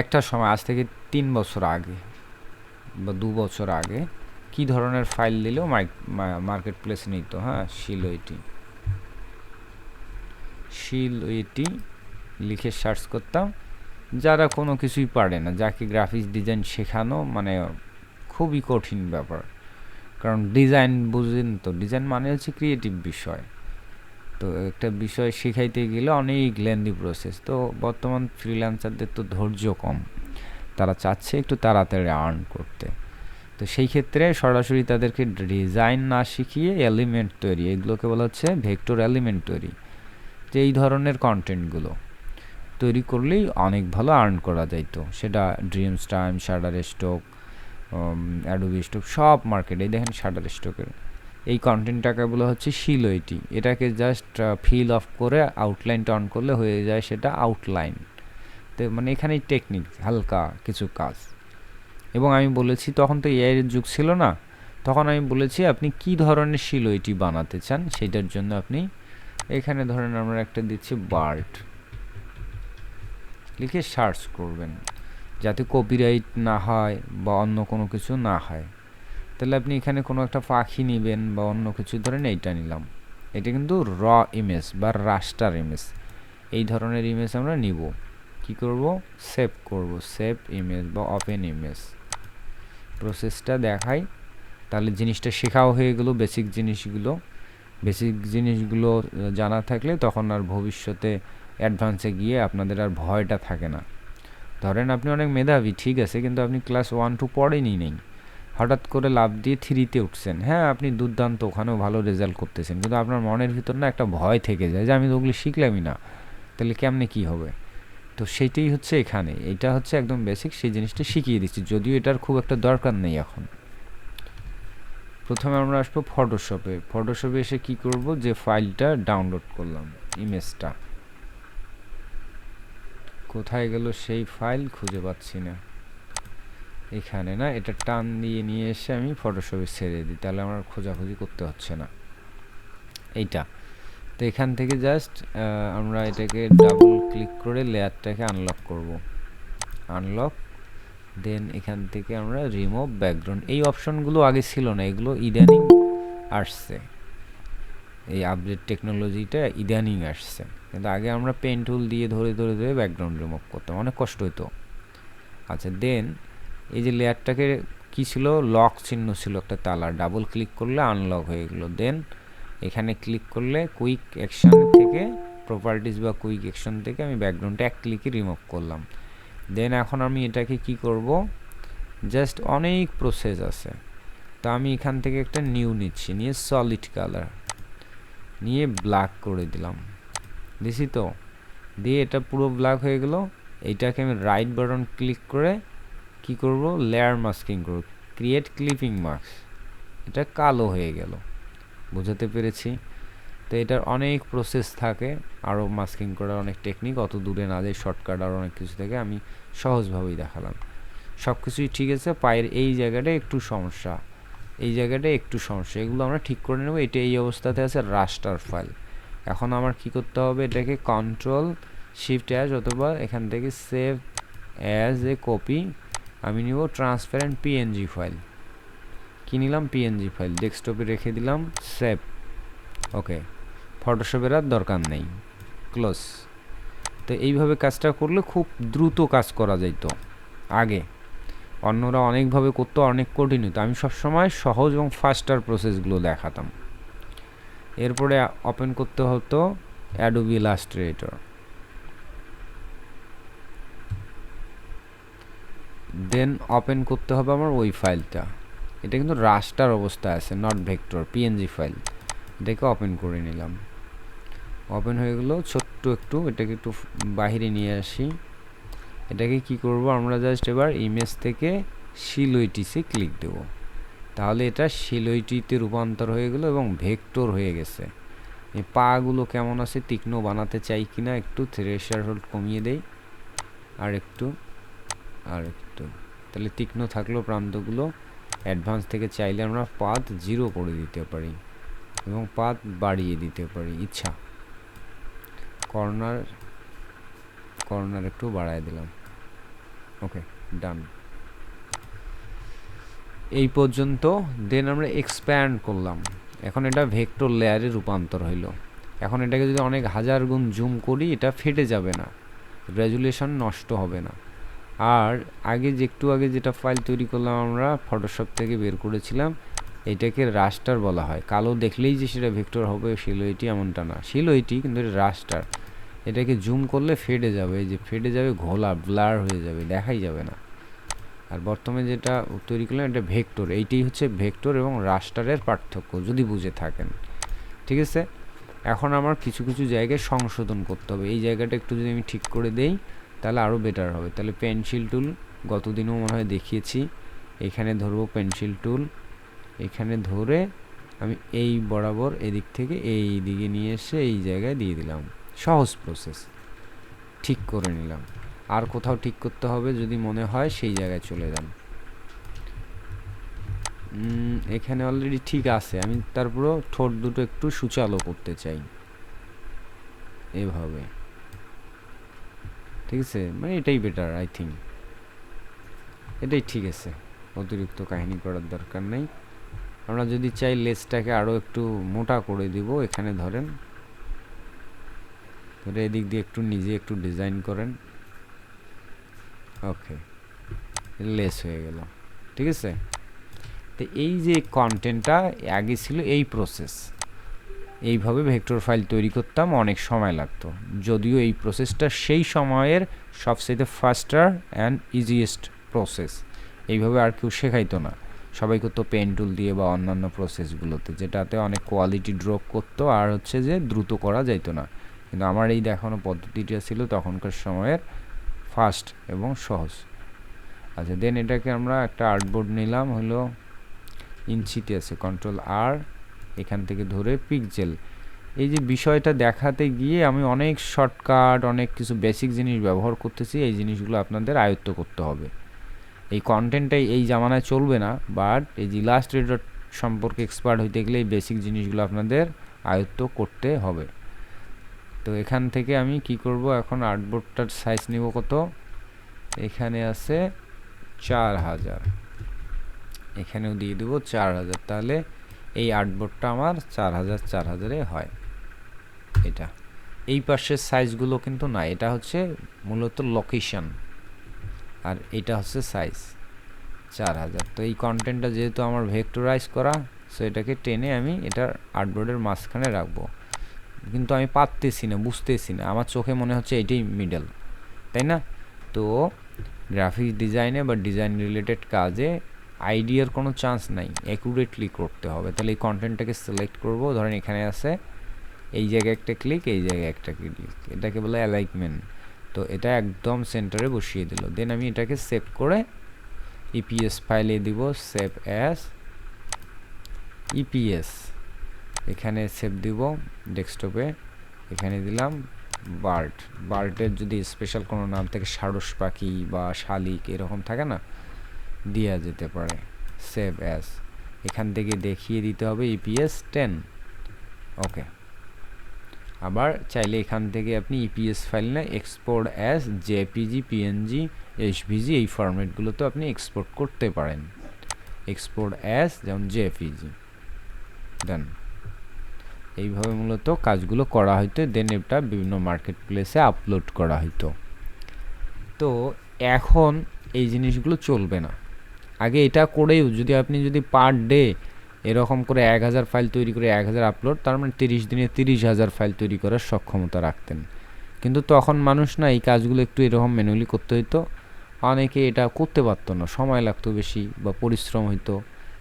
একটা সময় আজ থেকে 3 বছর আগে বা 2 বছর আগে কি ধরনের ফাইল দিলেও মার্কেট প্লেস নিত। হ্যাঁ, শিল ওয়েটি লিখে সার্চ করতাম। যারা কোনো কিছুই পারে না, যাকে গ্রাফিক্স ডিজাইন শেখানো মানে খুবই কঠিন ব্যাপার, কারণ ডিজাইন বুঝেন তো, ডিজাইন মানে হচ্ছে ক্রিয়েটিভ বিষয়। তো একটা বিষয় শেখাইতে গেলে অনেক লেন্দি প্রসেস। তো বর্তমান ফ্রিল্যান্সারদের তো ধৈর্য কম, তারা চাচ্ছে একটু তাড়াতাড়ি আর্ন করতে। তো সেই ক্ষেত্রে সরাসরি তাদেরকে ডিজাইন না শিখিয়ে এলিমেন্ট তৈরি, এগুলোকে বলা হচ্ছে ভেক্টর এলিমেন্ট তৈরি, যে এই ধরনের কন্টেন্টগুলো তৈরি করলেই অনেক ভালো আর্ন করা যাইতো। সেটা dreams time, shutter stock, Adobe stock, সব মার্কেটে দেখেন শাটার স্টকের এই কন্টেন্টটাকে বলা হচ্ছে শিলওয়েটি। এটাকে জাস্ট ফিল অফ করে আউটলাইনটা অন করলে হয়ে যায় সেটা আউটলাইন। তো মানে এখানেই টেকনিক, হালকা কিছু কাজ। এবং আমি বলেছি তখন তো এআই এর যুগ ছিল না, তখন আমি বলেছি আপনি কি ধরনের শিলওয়েটি বানাতে চান, সেটার জন্য আপনি এখানে ধরেন আমরা একটা দিচ্ছি বার্ড, লিখে সার্চ করবেন যাতে কপিরাইট না হয় বা অন্য কোনো কিছু না হয়। তাহলে আপনি এখানে কোনো একটা পাখি নেবেন বা অন্য কিছু, ধরেন এইটা নিলাম, এটা কিন্তু র ইমেজ বা রাস্টার ইমেজ, এই ধরনের ইমেজ আমরা নিব। কি করব, সেভ করব, সেভ ইমেজ বা ওপেন ইমেজ। প্রসেসটা দেখাই, তাহলে জিনিসটা শেখাও হয়ে গেল। বেসিক জিনিসগুলো জানা থাকলে তখন আর ভবিষ্যতে অ্যাডভান্সে গিয়ে আপনাদের আর ভয়টা থাকে না। ধরেন আপনি অনেক মেধাবী, ঠিক আছে, কিন্তু আপনি ক্লাস 1-2 পড়েনি নেই, হঠাৎ করে লাভ দিয়ে 3-তে উঠছেন। হ্যাঁ, আপনি দুর্দান্ত, ওখানেও ভালো রেজাল্ট করতেছেন, কিন্তু আপনার মনের ভিতর না একটা ভয় থেকে যায় যে আমি তো ওগুলি শিখলামই না, তাহলে কেমনে কি হবে। তো সেইটাই হচ্ছে এখানে, এটা হচ্ছে একদম বেসিক, সেই জিনিসটা শিখিয়ে দিচ্ছি, যদিও এটার খুব একটা দরকার নেই এখন। প্রথমে আমরা আসবো ফটোশপে এসে কি করব, যে ফাইলটা ডাউনলোড করলাম, ইমেজটা কোথায় গেল, সেই ফাইল খুঁজে পাচ্ছি না। এখানে না, এটা টান দিয়ে নিয়ে এসে আমি ফটোশপে ছেড়ে দিই, তাহলে আমার খোঁজাখুঁজি করতে হচ্ছে না। এইটা তো এখান থেকে জাস্ট আমরা এটাকে ডাবল ক্লিক করে লেয়ারটাকে আনলক করব, আনলক। দেন এখান থেকে আমরা রিমুভ ব্যাকগ্রাউন্ড, এই অপশনগুলো আগে ছিল না, এগুলো ইদানিং আসছে, এই আপডেট টেকনোলজিটা ইদানিং আসছে। কিন্তু আগে আমরা পেন টুল দিয়ে ধরে ধরে ধরে ব্যাকগ্রাউন্ড রিমুভ করতাম, অনেক কষ্ট হতো। আচ্ছা, দেন এই যে লেয়ারটাকে কি ছিল, লক চিহ্ন ছিল একটা তালা, ডাবল ক্লিক করলে আনলক হয়ে গেলো। দেন এখানে ক্লিক করলে কুইক অ্যাকশন থেকে, প্রপার্টিজ বা কুইক অ্যাকশন থেকে আমি ব্যাকগ্রাউন্ডটা এক ক্লিকে রিমুভ করলাম। দেন এখন আমি এটাকে কি করব, জাস্ট অনেক প্রসেস আছে, তো আমি এখান থেকে একটা নিউ নিচ্ছি, নিয়ে সলিড কালার নিয়ে ব্ল্যাক করে দিলাম, দিছি তো, দিয়ে এটা পুরো ব্ল্যাক হয়ে গেল। এইটাকে আমি রাইট বাটন ক্লিক করে কি করব, লেয়ার মাস্কিং করব, ক্রিয়েট ক্লিপিং মাস্ক, এটা কালো হয়ে গেল। বুঝাতে পেরেছি? তো এটার অনেক প্রসেস থাকে, আরও মাস্কিং করার অনেক টেকনিক, অত দূরে না যাই, শর্টকাট আর অনেক কিছু থেকে আমি সহজভাবেই দেখালাম। সব কিছুই ঠিক আছে, পায়ের এই জায়গাটা একটু সমস্যা, এগুলো আমরা ঠিক করে নেব। এটা এই অবস্থাতে আছে রাস্টার ফাইল। এখন আমার কি করতে হবে, এটাকে কন্ট্রোল শিফট অ্যাজ অথবা এখান থেকে সেভ অ্যাজ এ কপি, আমি নিব ট্রান্সপারেন্ট পিএনজি ফাইল। কি নিলাম, পিএনজি ফাইল, ডেস্কটপে রেখে দিলাম, সেভ। ওকে, ফটোশপের আর দরকার নেই, ক্লোজ। তো এইভাবে কাজটা করলে খুব দ্রুত কাজ করা যাইতো। আগে অন্যরা অনেকভাবে করতো, অনেক কঠিন হতো, আমি সবসময় সহজ এবং ফাস্টার প্রসেসগুলো দেখাতাম। এরপরে ওপেন করতে হতো অ্যাডোবি ইলাস্ট্রেটর, দেন ওপেন করতে হবে আমার ওই ফাইলটা। এটা কিন্তু রাস্টার অবস্থায় আছে, নট ভেক্টর, পিএনজি ফাইল। এটাকে ওপেন করে নিলাম, ওপেন হয়ে গেল। ছোট্ট একটু এটাকে একটু বাহিরে নিয়ে আসি। এটাকে কি করব, আমরা জাস্ট এবার ইমেজ থেকে শিলওয়েটিসে ক্লিক দেব, তাহলে এটা শিলওয়েটিতে রূপান্তর হয়ে গেল এবং ভেক্টর হয়ে গেছে। এই পাগুলো কেমন আছে, তীক্ষ্ণ বানাতে চাই কিনা, একটু থ্রেশহোল্ড কমিয়ে দেই, আর একটু, তাহলে তীক্ষ্ণ থাকলো প্রান্তগুলো। অ্যাডভান্স থেকে চাইলে আমরা পাথ 0 করে দিতে পারি এবং পাথ বাড়িয়ে দিতে পারি ইচ্ছা। কর্নার একটু বাড়ায় দিলাম। ওকে, ডান। এই পর্যন্ত। দেন আমরা এক্সপ্যান্ড করলাম, এখন এটা ভেক্টর লেয়ারে রূপান্তর হইল। এখন এটাকে যদি অনেক হাজার গুণ জুম করি এটা ফেটে যাবে না, রেজুলেশন নষ্ট হবে না। আর আগে যে একটু আগে যেটা ফাইল তৈরি করলাম আমরা ফটোশপ থেকে বের করেছিলাম, এটাকে রাস্টার বলা হয়। কালো দেখলেই যে সেটা ভেক্টর হবে শিলোইটি এমনটা না, শিলোইটি কিন্তু এটা রাস্টার। এটাকে জুম করলে ফেটে যাবে, এই যে ফেটে যাবে, ঘোলা ব্লার হয়ে যাবে, দেখাই যাবে না। আর বর্তমানে যেটা তৈরি করলাম এটা ভেক্টর। এইটাই হচ্ছে ভেক্টর এবং রাস্টারের পার্থক্য, যদি বুঝে থাকেন। ঠিক আছে, এখন আমার কিছু কিছু জায়গায় সংশোধন করতে হবে। এই জায়গাটা একটু যদি আমি ঠিক করে দেই তাহলে আরও বেটার হবে। তাহলে পেন্সিল টুল গতদিনও মনে হয় দেখিয়েছি, এখানে ধরবো পেন্সিল টুল, এখানে ধরে আমি এই বরাবর এদিক থেকে এই দিকে নিয়ে এসে এই জায়গায় দিয়ে দিলাম। সহজ প্রসেস, ঠিক করে নিলাম। আর কোথাও ঠিক করতে হবে যদি মনে হয় সেই জায়গায় চলে যান। এখানে অলরেডি ঠিক আছে, আমি তারপরও ঠোঁট দুটো একটু সুচালো করতে চাই এভাবে। ঠিক আছে, মানে এটাই বেটার, আই থিঙ্ক এটাই ঠিক আছে, অতিরিক্ত কাহিনী করার দরকার নেই। আমরা যদি চাই লেজটাকে আরও একটু মোটা করে দিব, এখানে ধরেন, ধরে এদিক দিয়ে একটু নিজে একটু ডিজাইন করেন। ওকে, লেস হয়ে গেল। ঠিক আছে, তো এই যে কন্টেন্টটা আগে ছিল এই প্রসেস, এইভাবে ভেক্টর ফাইল তৈরি করতাম, অনেক সময় লাগতো। যদিও এই প্রসেসটা সেই সময়ের সবচেয়ে ফাস্টার অ্যান্ড ইজিয়েস্ট প্রসেস। এইভাবে আর কেউ শেখাইতো না, সবাই করতো পেন টুল দিয়ে বা অন্যান্য প্রসেসগুলোতে, যেটাতে অনেক কোয়ালিটি ড্রপ করতো আর হচ্ছে যে দ্রুত করা যাইতো না। কিন্তু আমার এই দেখানো পদ্ধতিটা ছিল তখনকার সময়ের ফাস্ট এবং সহজ। আচ্ছা, দেন এটাকে আমরা একটা আর্টবোর্ড নিলাম, হলো ইঞ্চিতে আছে, কন্ট্রোল আর, এখান থেকে ধরে পিক্সেল। এই যে বিষয়টা দেখাতে গিয়ে আমি অনেক শর্টকাট, অনেক কিছু বেসিক জিনিস ব্যবহার করতেছি, এই জিনিসগুলো আপনাদের আয়ত্ত করতে হবে। এই কন্টেন্টটাই এই জামানায় চলবে না, বাট এই যে ইলাস্ট্রেটর সম্পর্কে এক্সপার্ট হইতে গেলে এই বেসিক জিনিসগুলো আপনাদের আয়ত্ত করতে হবে। তো এখান থেকে আমি কি করব, এখন আর্টবোর্ডটার সাইজ নিব কত, এখানে আছে 4000, এখানেও দিয়ে দেবো 4000, তাহলে এই আর্টবোর্ডটা আমার 4000 হয়। এটা এই পাশের সাইজগুলো কিন্তু না, এটা হচ্ছে মূলত লোকেশন, আর এটা হচ্ছে সাইজ 4000। তো এই কন্টেন্টটা যেহেতু আমার ভেক্টরাইজ করা, সো এটাকে টেনে আমি এটার আর্টবোর্ডের মাঝখানে রাখবো। কিন্তু আমি পারতেছি না, বুঝতেছি না, আমার চোখে মনে হচ্ছে এটাই মিডল, তাই না? তো গ্রাফিক্স ডিজাইনে বা ডিজাইন রিলেটেড কাজে আইডিয়ার কোনো চান্স নাই, অ্যাকুরেটলি করতে হবে। তাহলে এই কন্টেন্টটাকে সিলেক্ট করব, ধরেন এখানে আছে, এই জায়গায় একটা ক্লিক, এই জায়গায় একটা ক্লিক, এটাকে বলে অ্যালাইনমেন্ট। তো এটা একদম সেন্টারে বসিয়ে দিল। দেন আমি এটাকে সেভ করে ইপিএস ফাইলে দিব, সেভ অ্যাজ ইপিএস, এখানে সেভ দিব ডেস্কটপে, এখানে দিলাম বার্ড। বার্ডের যদি স্পেশাল কোনো নাম থেকে, সারস পাখি বা শালিক এরকম থাকে না, দেওয়া যেতে পারে। সেভ অ্যাজ, এখান থেকে দেখিয়ে দিতে হবে ইপিএস 10। ওকে, আবার চাইলে এখান থেকে আপনি ইপিএস ফাইল না এক্সপোর্ট অ্যাজ জেপিজি, পিএনজি, এইচভিজি এই ফরম্যাটগুলোতে আপনি এক্সপোর্ট করতে পারেন। এক্সপোর্ট অ্যাজ যেমন জেপিজি, দেন এইভাবে মূলত কাজগুলো করা হইতো। দেন এটা বিভিন্ন মার্কেট প্লেসে আপলোড করা হইতো। তো এখন এই জিনিসগুলো চলবে না। আগে এটা করেও যদি পার ডে এরকম করে 1000 ফাইল তৈরি করে 1000 আপলোড, তার মানে 30 দিনে 30,000 ফাইল তৈরি করার সক্ষমতা রাখতেন। কিন্তু তখন মানুষ না এই কাজগুলো একটু এরকম ম্যানুয়ালি করতে হইতো, অনেকে এটা করতে পারতো না, সময় লাগতো বেশি বা পরিশ্রম হইতো,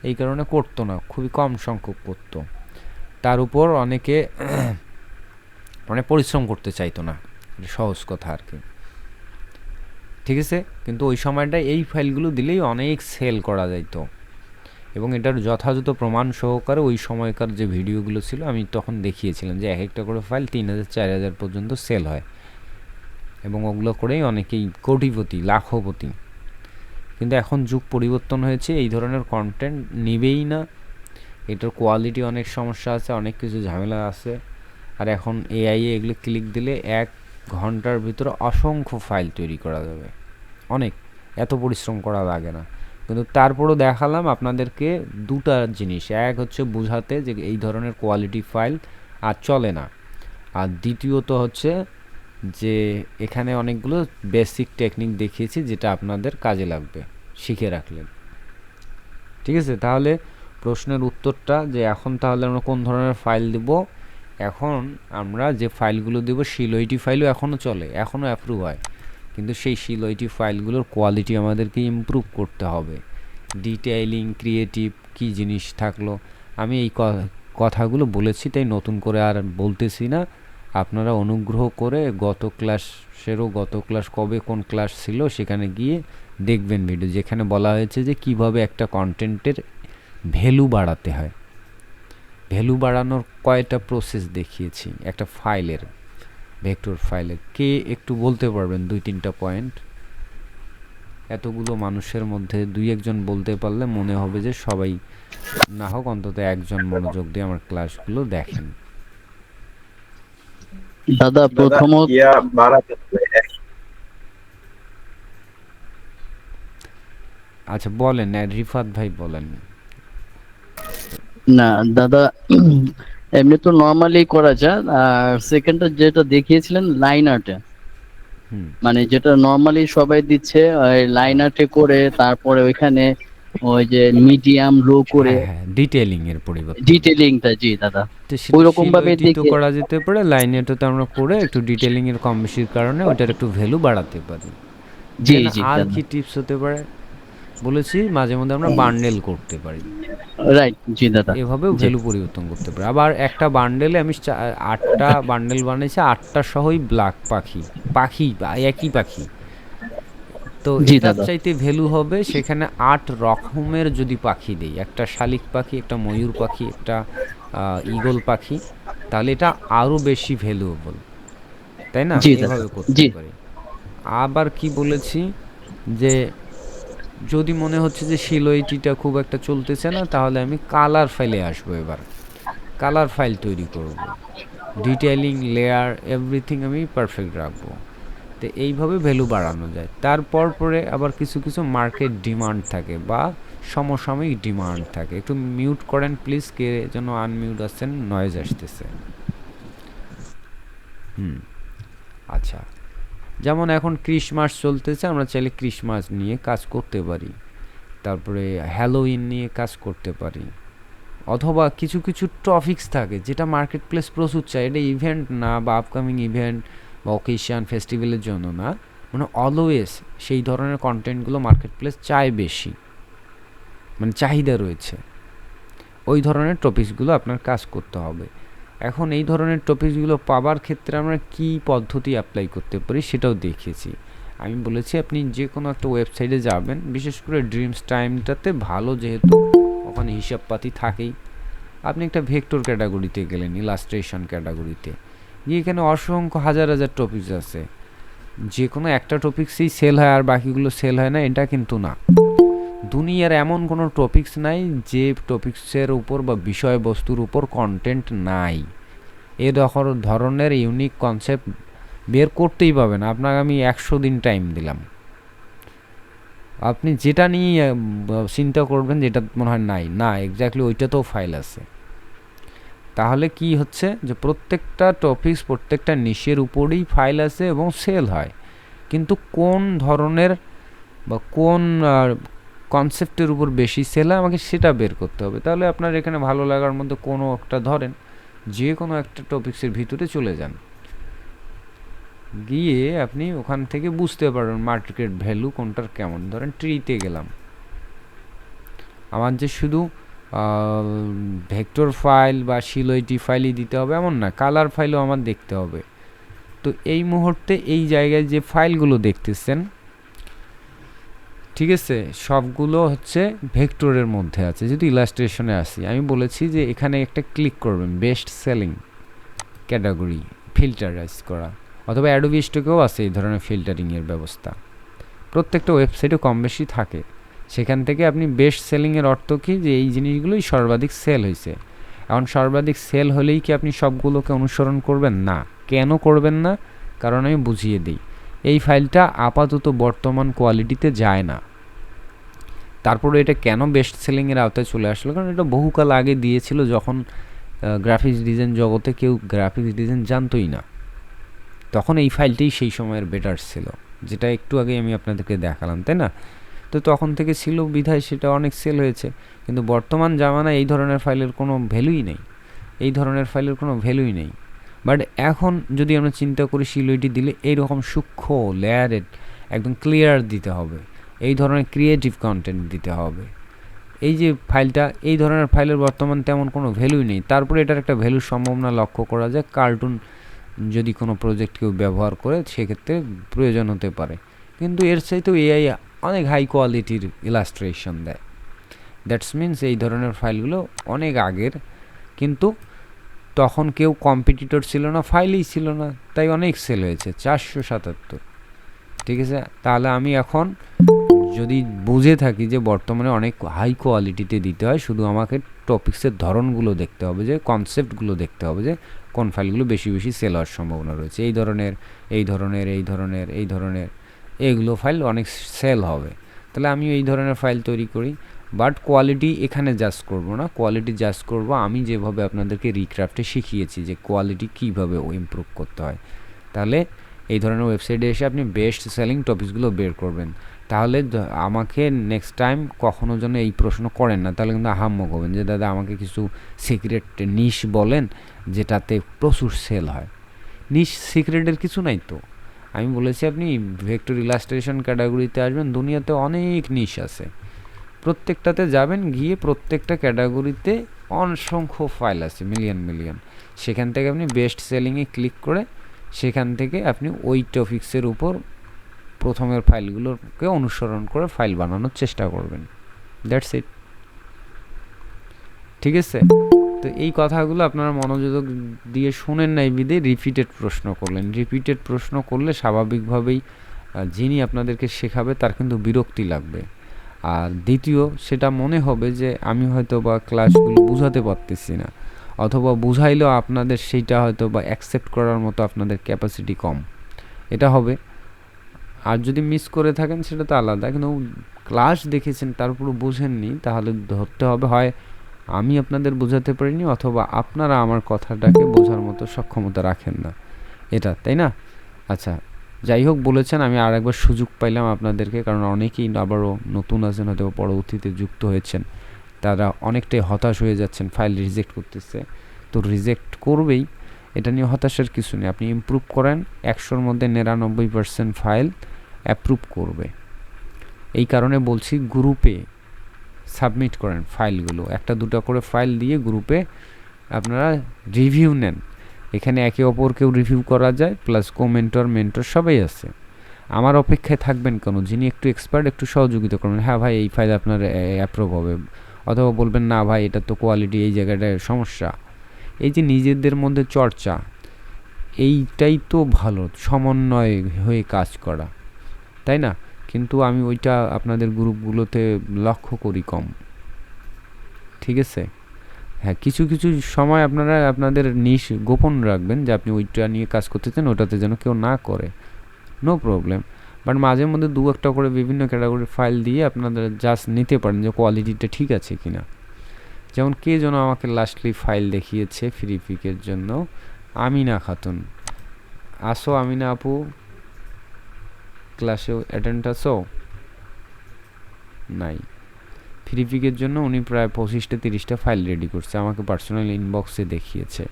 এই কারণে করতো না, খুবই কম সংখ্যক করতো। তার উপর অনেকে মানে পরিশ্রম করতে চাইতো না, সহজ কথা আর কি। ঠিক আছে, কিন্তু ওই সময়টায় এই ফাইলগুলো দিলেই অনেক সেল করা যাইতো, এবং এটার যথাযথ প্রমাণ সহকারে ওই সময়কার যে ভিডিওগুলো ছিল আমি তখন দেখিয়েছিলাম যে এক একটা করে ফাইল 3000 4000 পর্যন্ত সেল হয়, এবং ওগুলো করেই অনেকেই কোটিপতি, লাখপতি। কিন্তু এখন যুগ পরিবর্তন হয়েছে, এই ধরনের কন্টেন্ট নিবেই না, এটার কোয়ালিটি অনেক সমস্যা আছে, অনেক কিছু ঝামেলা আছে। আর এখন এআই এগুলো ক্লিক দিলে 1 ঘন্টার ভিতরে অসংখ্য ফাইল তৈরি করা যাবে, অনেক এত পরিশ্রম করা লাগে না। কিন্তু তারপরও দেখালাম আপনাদেরকে দুটা জিনিস, এক হচ্ছে বোঝাতে যে এই ধরনের কোয়ালিটি ফাইল আর চলে না, আর দ্বিতীয়ত হচ্ছে যে এখানে অনেকগুলো বেসিক টেকনিক দেখিয়েছি যেটা আপনাদের কাজে লাগবে, শিখে রাখলেন। ঠিক আছে, তাহলে প্রশ্নের উত্তরটা যে এখন তাহলে আমরা কোন ধরনের ফাইল দেব, এখন আমরা যে ফাইলগুলো দেব শিলইটি ফাইলও এখনও চলে, এখনও অ্যাপ্রুভ হয়, কিন্তু সেই শিলইটি ফাইলগুলোর কোয়ালিটি আমাদেরকে ইমপ্রুভ করতে হবে। ডিটেইলিং, ক্রিয়েটিভ কী জিনিস থাকলো, আমি এই কথাগুলো বলেছি, তাই নতুন করে আর বলতেছি না। আপনারা অনুগ্রহ করে গত ক্লাস কবে কোন ক্লাস ছিল সেখানে গিয়ে দেখবেন ভিডিও, যেখানে বলা হয়েছে যে কিভাবে একটা কন্টেন্টের ভ্যালু বাড়াতে হয়। ভ্যালু বাড়ানোর কয়টা প্রসেস দেখিয়েছি একটা ফাইলের, ভেক্টর ফাইলের। কে একটু বলতে পারবেন 2-3টা পয়েন্ট? এতগুলো মানুষের মধ্যে 2-1জন বলতে পারলে মনে হবে যে সবাই না হোক অন্তত একজন মনোযোগ দিয়ে আমার ক্লাসগুলো দেখেন। দাদা প্রথমত আচ্ছা বলেন, রিফাত ভাই বলেন। না দাদা, এমনি তো নরমালি করা যায়। আর সেকেন্ডটা যেটা দেখিয়েছিলেন লাইন আর্টে, মানে যেটা নরমালি সবাই দিচ্ছে লাইন আর্টে করে, তারপরে ওইখানে ওই যে মিডিয়াম লো করে ডিটেইলিং এর পরিবর্তন, ডিটেইলিংটা, জি দাদা তো সেটা ওই রকম ভাবে শিলইটি তো দেখে। করা যেতে পারে, লাইনেটে আমরা করে একটু ডিটেইলিং এর কম বেশির কারণে ওটার একটু ভ্যালু বাড়াতে পারি। জি দেন জি আর দাদা, কি টিপস হতে পারে বলেছি, মাঝে মধ্যে আমরা বান্ডেল করতে পারি, রাইট, জি দাদা, এভাবেও জি ভ্যালু পরিবর্তন করতে পারি। আবার একটা বান্ডেলে আমি 8টা বান্ডেল বানিয়েছি, 8টা সহই ব্ল্যাক পাখি, পাখি বা একই পাখি, তো জি এটার দাদা, চাইতে ভ্যালু হবে সেখানে 8 রকমের যদি পাখি দেই, একটা শালিক পাখি, একটা ময়ূর পাখি, একটা ঈগল পাখি, তাহলে এটা আরও বেশি ভ্যালুয়েবল, তাই না? জি দাদা, এভাবে করতে জি পারি। আবার কি বলেছি যে যদি মনে হচ্ছে যে শিলইটিটা খুব একটা চলতেছে না, তাহলে আমি কালার ফাইলে আসবো, এবার কালার ফাইল তৈরি করব, ডিটেইলিং, লেয়ার, এভরিথিং আমি পারফেক্ট রাখবো। তো এইভাবে ভ্যালু বাড়ানো যায়। তারপর পরে আবার কিছু কিছু মার্কেট ডিমান্ড থাকে বা সমসাময়িক ডিমান্ড থাকে। একটু মিউট করেন প্লিজ, কে যেন আনমিউট আছেন, নয়েজ আসতেছে। আচ্ছা, যেমন এখন ক্রিসমাস চলতেছে, আমরা চাইলে ক্রিসমাস নিয়ে কাজ করতে পারি, তারপরে হ্যালোউইন নিয়ে কাজ করতে পারি, অথবা কিছু কিছু টপিকস থাকে যেটা মার্কেট প্লেস প্রচুর চাই, এটা ইভেন্ট না বা আপকামিং ইভেন্ট বা অকেশান ফেস্টিভ্যালের জন্য না, মানে অলওয়েজ সেই ধরনের কন্টেন্টগুলো মার্কেট প্লেস চায় বেশি, মানে চাহিদা রয়েছে, ওই ধরনের টপিকসগুলো আপনার কাজ করতে হবে। এখন এই ধরনের টপিকসগুলো পাবার ক্ষেত্রে আমরা কি পদ্ধতি অ্যাপ্লাই করতে পারি সেটাও দেখিয়েছি। আমি বলেছি আপনি যে কোনো একটা ওয়েবসাইটে যাবেন, বিশেষ করে ড্রিমস টাইমটাতে ভালো, যেহেতু ওখানে হিসাবপাতি থাকেই। আপনি একটা ভেক্টর ক্যাটাগরিতে গেলেন, ইলাস্ট্রেশন ক্যাটাগরিতে গিয়ে এখানে অসংখ্য হাজার হাজার টপিকস আছে, যে কোনো একটা টপিক্সেই সেল হয় আর বাকিগুলো সেল হয় না, এটা কিন্তু না। দুনিয়ার এমন কোনো টপিক্স নাই যে টপিক্সের উপর বা বিষয়বস্তুর উপর কন্টেন্ট নাই। এ ধরনের ইউনিক কনসেপ্ট বের করতেই পাবেন। আপনাকে আমি 100 দিন টাইম দিলাম, আপনি যেটা নিয়ে চিন্তা করবেন যেটা মনে হয় নাই, না এক্স্যাক্টলি ওইটাতেও ফাইল আছে। তাহলে কি হচ্ছে যে প্রত্যেকটা টপিকস, প্রত্যেকটা নিশের উপরেই ফাইল আছে এবং সেল হয়, কিন্তু কোন ধরনের বা কোন কনসেপ্টের উপর বেশি সেল হয় আমাকে সেটা বের করতে হবে। তাহলে আপনার এখানে ভালো লাগার মধ্যে কোনো একটা ধরেন, যে কোনো একটা টপিক্সের ভিতরে চলে যান, গিয়ে আপনি ওখান থেকে বুঝতে পারবেন মার্কেট ভ্যালু কোনটার কেমন। ধরেন ট্রিতে গেলাম, আমার যে শুধু ভেক্টর ফাইল বা শিলইটি ফাইলই দিতে হবে এমন না, কালার ফাইলও আমার দেখতে হবে। তো এই মুহূর্তে এই জায়গায় যে ফাইলগুলো দেখতেছেন, ঠিক আছে, সবগুলো হচ্ছে ভেক্টরের মধ্যে আছে। যদি ইলাস্ট্রেশনে আসি, আমি বলেছি যে এখানে একটা ক্লিক করবেন, বেস্ট সেলিং ক্যাটাগরি ফিল্টারাইজ করা, অথবা অ্যাডোবি স্টকেও আছে এই ধরনের ফিল্টারিংয়ের ব্যবস্থা, প্রত্যেকটা ওয়েবসাইটে কম বেশি থাকে। সেখান থেকে আপনি বেস্ট সেলিংয়ের অর্থ কী, যে এই জিনিসগুলোই সর্বাধিক সেল হয়েছে। এখন সর্বাধিক সেল হলেই কি আপনি সবগুলোকে অনুসরণ করবেন? না। কেন করবেন না? কারণ আমি বুঝিয়ে দিই। এই ফাইলটা আপাতত বর্তমান কোয়ালিটিতে যায় না। তারপরে এটা কেন বেস্ট সেলিংয়ের আওতায় চলে আসলো, কারণ এটা বহুকাল আগে দিয়েছিল যখন গ্রাফিক্স ডিজাইন জগতে কেউ গ্রাফিক্স ডিজাইন জানতোই না, তখন এই ফাইলটাই সেই সময়ের বেটার ছিল, যেটা একটু আগে আমি আপনাদেরকে দেখালাম, তাই না? তো তখন থেকে ছিল বিধায় সেটা অনেক সেল হয়েছে। কিন্তু বর্তমান জামানায় এই ধরনের ফাইলের কোনো ভ্যালুই নেই, এই ধরনের ফাইলের কোনো ভ্যালুই নেই। বাট এখন যদি আমরা চিন্তা করি সিলুইটি দিলে এইরকম সূক্ষ্ম লেয়ারের একদম ক্লিয়ার দিতে হবে, এই ধরনের ক্রিয়েটিভ কন্টেন্ট দিতে হবে। এই যে ফাইলটা, এই ধরনের ফাইলের বর্তমান তেমন কোনো ভ্যালুই নেই। তারপরে এটার একটা ভ্যালুর সম্ভাবনা লক্ষ্য করা যায়, কার্টুন যদি কোনো প্রজেক্ট কেউ ব্যবহার করে সেক্ষেত্রে প্রয়োজন হতে পারে, কিন্তু এর চাইতেও এআই অনেক হাই কোয়ালিটির ইলাস্ট্রেশন দেয়। দ্যাটস মিনস এই ধরনের ফাইলগুলো অনেক আগের, কিন্তু তখন কেউ কম্পিটিটর ছিল না, ফাইলই ছিল না, তাই অনেক সেল হয়েছে 477। ঠিক আছে, তাহলে আমি এখন যদি বুঝে থাকি যে বর্তমানে অনেক হাই কোয়ালিটিতে দিতে হয়, শুধু আমাকে টপিক্সের ধরনগুলো দেখতে হবে, যে কনসেপ্টগুলো দেখতে হবে, যে কোন ফাইলগুলো বেশি বেশি সেল হওয়ার সম্ভাবনা রয়েছে, এই ধরনের এই ধরনের এই ধরনের এই ধরনের এইগুলো ফাইল অনেক সেল হবে, তাহলে আমি এই ধরনের ফাইল তৈরি করি। বাট কোয়ালিটি এখানে জাস্ট করব না, কোয়ালিটি জাস্ট করব আমি যেভাবে আপনাদেরকে রিক্রাফটে শিখিয়েছি যে কোয়ালিটি কীভাবে ইমপ্রুভ করতে হয়। তাহলে এই ধরনের ওয়েবসাইটে এসে আপনি বেস্ট সেলিং টপিকসগুলো বের করবেন। তাহলে আমাকে নেক্সট টাইম কখনো যেন এই প্রশ্ন করেন না, তাহলে কিন্তু আহাম্মক হবেন যে দাদা আমাকে কিছু সিক্রেট নিশ বলেন যেটাতে প্রচুর সেল হয়। নিশ সিক্রেটের কিছু নাই তো, আমি বলেছি আপনি ভেক্টর ইলাস্ট্রেশন ক্যাটাগরিতে আসবেন, দুনিয়াতে অনেক নিশ আছে, প্রত্যেকটাতে যাবেন, গিয়ে প্রত্যেকটা ক্যাটাগরিতে অসংখ্য ফাইল আছে, মিলিয়ন মিলিয়ন, সেখান থেকে আপনি বেস্ট সেলিংয়ে ক্লিক করে সেখান থেকে আপনি ওই টপিক্সের উপর প্রথমের ফাইলগুলোকে অনুসরণ করে ফাইল বানানোর চেষ্টা করবেন। That's it. ঠিক আছে, তো এই কথাগুলো আপনারা মনোযোগ দিয়ে শুনেন নাই বিধে রিপিটেড প্রশ্ন করলেন। রিপিটেড প্রশ্ন করলে স্বাভাবিকভাবেই যিনি আপনাদেরকে শেখাবে তার কিন্তু বিরক্তি লাগবে, আর দ্বিতীয় সেটা মনে হবে যে আমি হয়তো বা ক্লাসগুলো বুঝাতে পারতেছি না, অথবা বুঝাইলেও আপনাদের সেইটা হয়তো বা অ্যাকসেপ্ট করার মতো আপনাদের ক্যাপাসিটি কম, এটা হবে। আর যদি মিস করে থাকেন সেটা তো আলাদা, কিন্তু ক্লাস দেখেছেন তারপরে বোঝেননি, তাহলে ধরতে হবে হয় আমি আপনাদের বোঝাতে পারিনি, অথবা আপনারা আমার কথাটাকে বোঝার মতো সক্ষমতা রাখেন না, এটা, তাই না? আচ্ছা, যাই হোক, বলেছেন, আমি আর একবার সুযোগ পাইলাম আপনাদেরকে, কারণ অনেকেই আবারও নতুন আছেন, হয়তো পরবর্তীতে যুক্ত হয়েছেন, তারা অনেকটাই হতাশ হয়ে যাচ্ছেন, ফাইল রিজেক্ট করতেছে। তো রিজেক্ট করবেই, এটা নিয়ে হতাশার কিছু নেই, আপনি ইমপ্রুভ করেন, 100-র মধ্যে 99% ফাইল অ্যাপ্রুভ করবে। এই কারণে বলছি গ্রুপে সাবমিট করেন ফাইলগুলো, একটা দুটো করে ফাইল দিয়ে গ্রুপে আপনারা রিভিউ নেন, এখানে একে অপরকেও রিভিউ করা যায়, প্লাস মেন্টর সবাই আছে। আমার অপেক্ষায় থাকবেন কেন, যিনি একটু এক্সপার্ট একটু সহযোগিতা করবেন, হ্যাঁ ভাই এই ফাইল আপনার অ্যাপ্রুভ হবে, অথবা বলবেন না ভাই এটা তো কোয়ালিটি এই জায়গাটায় সমস্যা। এই যে নিজেদের মধ্যে চর্চা, এইটাই তো ভালো, সমন্বয় হয়ে কাজ করা, তাই না? কিন্তু আমি ওইটা আপনাদের গ্রুপগুলোতে লক্ষ্য করি কম। ঠিক আছে, হ্যাঁ, কিছু কিছু সময় আপনারা আপনাদের নিশ গোপন রাখবেন, যে আপনি ওইটা নিয়ে কাজ করতেছেন, ওটাতে যেন কেউ না করে, নো প্রবলেম। বাট মাঝে মধ্যে দু একটা করে বিভিন্ন ক্যাটাগরির ফাইল দিয়ে আপনাদের জাস্ট নিতে পারেন যে কোয়ালিটিটা ঠিক আছে কিনা। যেমন কে যেন আমাকে লাস্টলি ফাইল দেখিয়েছে ফ্রি পিকের জন্য, আমিনা খাতুন, আসো আমিনা আপু, ক্লাসে অ্যাটেন্ড আসো? নাই। ফ্রি পিকের জন্য উনি প্রায় 25-30টা ফাইল রেডি করছে, আমাকে পার্সোনাল ইনবক্সে দেখিয়েছে,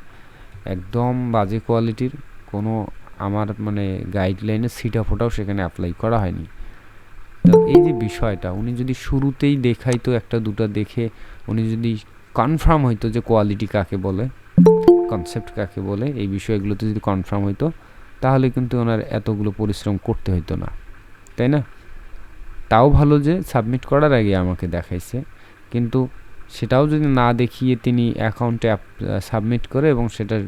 একদম বাজে কোয়ালিটির, কোনো আমার মানে গাইডলাইনের সিটা ফোটাও সেখানে অ্যাপ্লাই করা হয়নি। তো এই যে বিষয়টা, উনি যদি শুরুতেই দেখাইতো একটা দুটো দেখে, উনি যদি কনফার্ম হইতো যে কোয়ালিটি কাকে বলে, কনসেপ্ট কাকে বলে, এই বিষয়গুলোতে যদি কনফার্ম হইতো, তাহলে কিন্তু ওনার এতগুলো পরিশ্রম করতে হইতো না, তাই না? তাও ভালো যে সাবমিট করার আগে আমাকে দেখাইছে, কিন্তু সেটাও যদি না দেখিয়ে তিনি অ্যাকাউন্টে সাবমিট করে এবং সেটার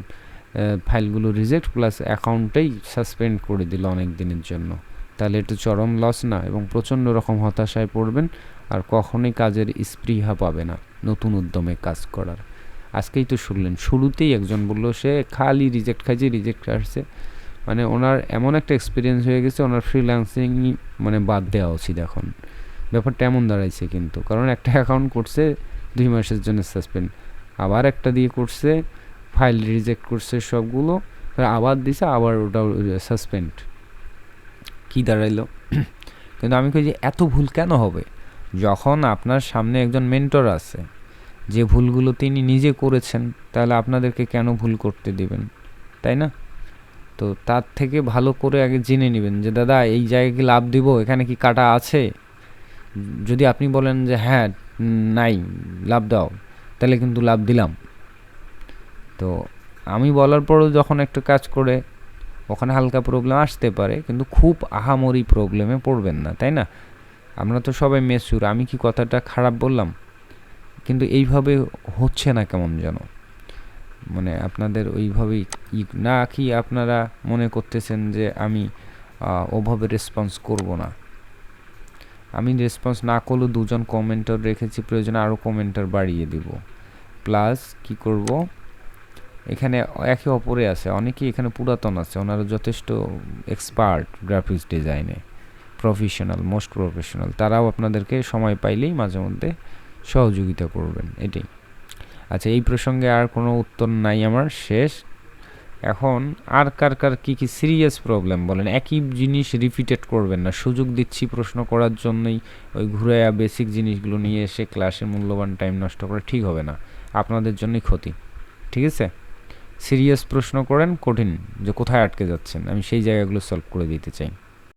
ফাইলগুলো রিজেক্ট প্লাস অ্যাকাউন্টেই সাসপেন্ড করে দিল অনেক দিনের জন্য, তাহলে এটা চরম লস না? এবং প্রচণ্ড রকম হতাশায় পড়বেন, আর কখনোই কাজের স্পৃহা পাবে না নতুন উদ্যমে কাজ করার। আজকেই তো শুনলেন, শুরুতেই একজন বলল সে খালি রিজেক্ট খাইছে, রিজেক্ট আসছে, মানে ওনার এমন একটা এক্সপিরিয়েন্স হয়ে গেছে, ওনার ফ্রিল্যান্সিং মানে বাদ দেওয়া উচিত এখন। ব্যাপারটা এমন দাঁড়াইছে কিন্তু, কারণ একটা অ্যাকাউন্ট করছে 2 মাসের জন্য সাসপেন্ড, আবার একটা দিয়ে করছে, ফাইল রিজেক্ট করছে সবগুলো, আবার দিছে, আবার ওটাও সাসপেন্ড। কি দাঁড়াইলো? কিন্তু আমি কই যে এত ভুল কেন হবে? যখন আপনার সামনে একজন মেন্টর আছে, যে ভুলগুলো তিনি নিজে করেছেন, তাহলে আপনাদেরকে কেন ভুল করতে দিবেন, তাই না? তো তার থেকে ভালো করে আগে জেনে নেবেন যে দাদা এই জায়গায় কি লাভ দিব, এখানে কি কাটা আছে। যদি আপনি বলেন যে হ্যাঁ নাই লাভ দাও, তাহলে কিন্তু লাভ দিলাম। তো আমি বলার পরও যখন একটু কাজ করে ওখানে হালকা প্রবলেম আসতে পারে, কিন্তু খুব আহামরি প্রবলেমে পড়বেন না, তাই না? আমরা তো সবাই মেচুর, আমি কি কথাটা খারাপ বললাম? কিন্তু এইভাবে হচ্ছে না কেমন যেন, মানে আপনাদের ওইভাবেই না, কি আপনারা মনে করতেছেন যে আমি ওভাবে রেসপন্স করব না? আমি রেসপন্স না করলেও 2 জন কমেন্টার রেখেছি, প্রয়োজনে আরও কমেন্টার বাড়িয়ে দিব। প্লাস কি করব, এখানে একে অপরে আছে, অনেকেই এখানে পুরাতন আছে, ওনারা যথেষ্ট এক্সপার্ট গ্রাফিক্স ডিজাইনে, প্রফেশনাল, মোস্ট প্রফেশনাল। তারাও আপনাদেরকে সময় পাইলেই মাঝে মধ্যে সহযোগিতা করবেন, এটাই। আচ্ছা, এই প্রসঙ্গে আর কোনো উত্তর নাই আমার, শেষ। এখন আর কার কার কী কী সিরিয়াস প্রবলেম বলেন, একই জিনিস রিপিটেড করবেন না। সুযোগ দিচ্ছি প্রশ্ন করার জন্যই ওই ঘুরাইয়া বেসিক জিনিসগুলো নিয়ে এসে ক্লাসের মূল্যবান টাইম নষ্ট করা ঠিক হবে না, আপনাদের জন্যই ক্ষতি। ঠিক আছে, সিরিয়াস প্রশ্ন করেন, কঠিন যে কোথায় আটকে যাচ্ছেন, আমি সেই জায়গাগুলো সলভ করে দিতে চাই।